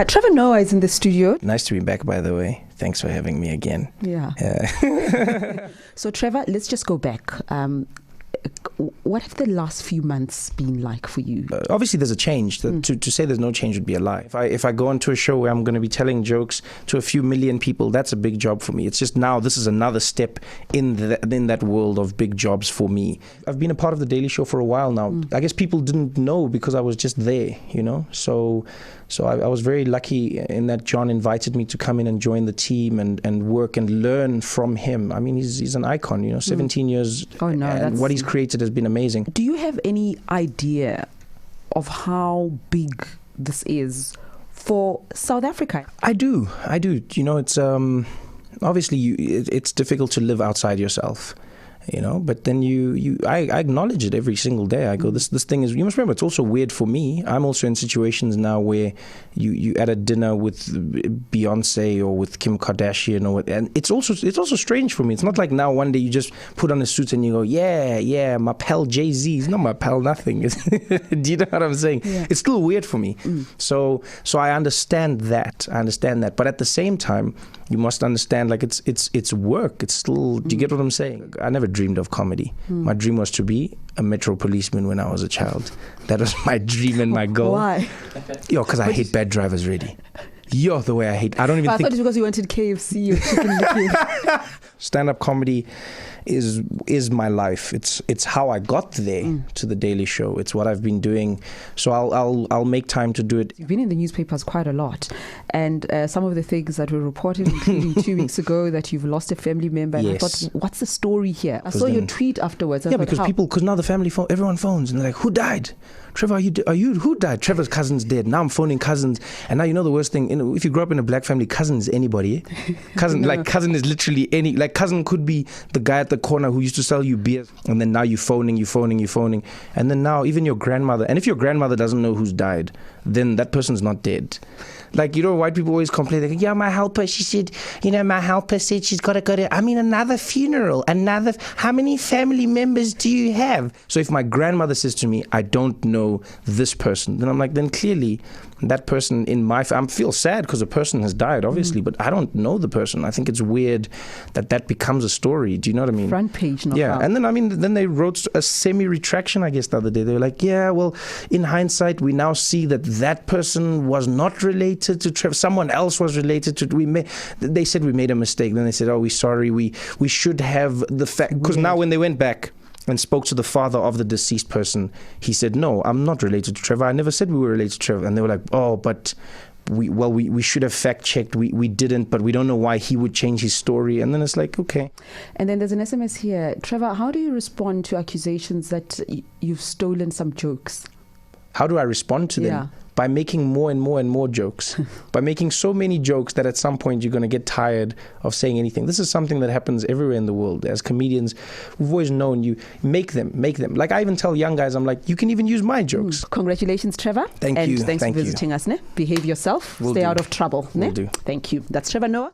Trevor Noah is in the studio. Nice to be back, by the way. Thanks for having me again. Yeah. So, Trevor, let's just go back. What have the last few months been like for you? Obviously, there's a change. To say there's no change would be a lie. If I go into a show where I'm going to be telling jokes to a few million people, that's a big job for me. It's just now this is another step in that world of big jobs for me. I've been a part of The Daily Show for a while now. I guess people didn't know because I was just there, you know? So I was very lucky in that John invited me to come in and join the team and work and learn from him. I mean, he's an icon, you know, 17 years. Oh, no, and what he's created has been amazing. Do you have any idea of how big this is for South Africa? I do. You know, it's obviously it's difficult to live outside yourself. You know, but then I acknowledge it every single day. I go, this thing is, you must remember, it's also weird for me. I'm also in situations now where you at a dinner with Beyonce or with Kim Kardashian and it's also strange for me. It's not like now one day you just put on a suit and you go, yeah, my pal Jay-Z. It's not my pal nothing. Do you know what I'm saying? Yeah. It's still weird for me. So I understand that. But at the same time, you must understand, like, it's work. It's still, do you get what I'm saying? I never dreamed of comedy. My dream was to be a metro policeman when I was a child. That was my dream and my goal. Why? Yo, because I hate bad drivers, Redi. Yo, the way I hate. I don't even think. I thought it's because you wanted KFC or chicken liquid. Stand-up comedy is my life. It's how I got there to The Daily Show. It's what I've been doing. So I'll make time to do it. You've been in the newspapers quite a lot, and some of the things that were reported, including 2 weeks ago, that you've lost a family member. And yes. I thought, what's the story here? I saw your tweet afterwards. Because now the family phone, everyone phones and they're like, who died? Trevor, are you who died? Trevor's cousin's dead. Now I'm phoning cousins, and now you know the worst thing. You know, if you grow up in a black family, cousin is anybody. Cousin, no. Like cousin is literally any. Like cousin could be the guy at the corner who used to sell you beer, and then now you're phoning, and then now even your grandmother. And if your grandmother doesn't know who's died, then that person's not dead. Like, you know, white people always complain. They go, yeah, my helper, she said, my helper said she's got to go to, another funeral, how many family members do you have? So if my grandmother says to me, I don't know this person, then I'm like, then clearly that person I feel sad because the person has died, obviously, but I don't know the person. I think it's weird that becomes a story. Do you know what I mean? Front page, not yeah. out. And then they wrote a semi-retraction, I guess, the other day. They were like, yeah, well, in hindsight, we now see that person was not related to Trevor. Someone else was related to. They said we made a mistake. Then they said, oh, we're sorry. We should have the fact, because now when they went back and spoke to the father of the deceased person, he said, no, I'm not related to Trevor. I never said we were related to Trevor. And they were like, oh, but we should have fact-checked. We didn't, but we don't know why he would change his story. And then it's like, okay. And then there's an SMS here. Trevor, how do you respond to accusations that you've stolen some jokes? How do I respond to them? Yeah. By making more and more and more jokes. By making so many jokes that at some point you're going to get tired of saying anything. This is something that happens everywhere in the world. As comedians, we've always known you make them. Like I even tell young guys, I'm like, you can even use my jokes. Congratulations, Trevor. Thank you. And thanks for visiting us. Ne? Behave yourself. Stay out of trouble. Will do. Thank you. That's Trevor Noah.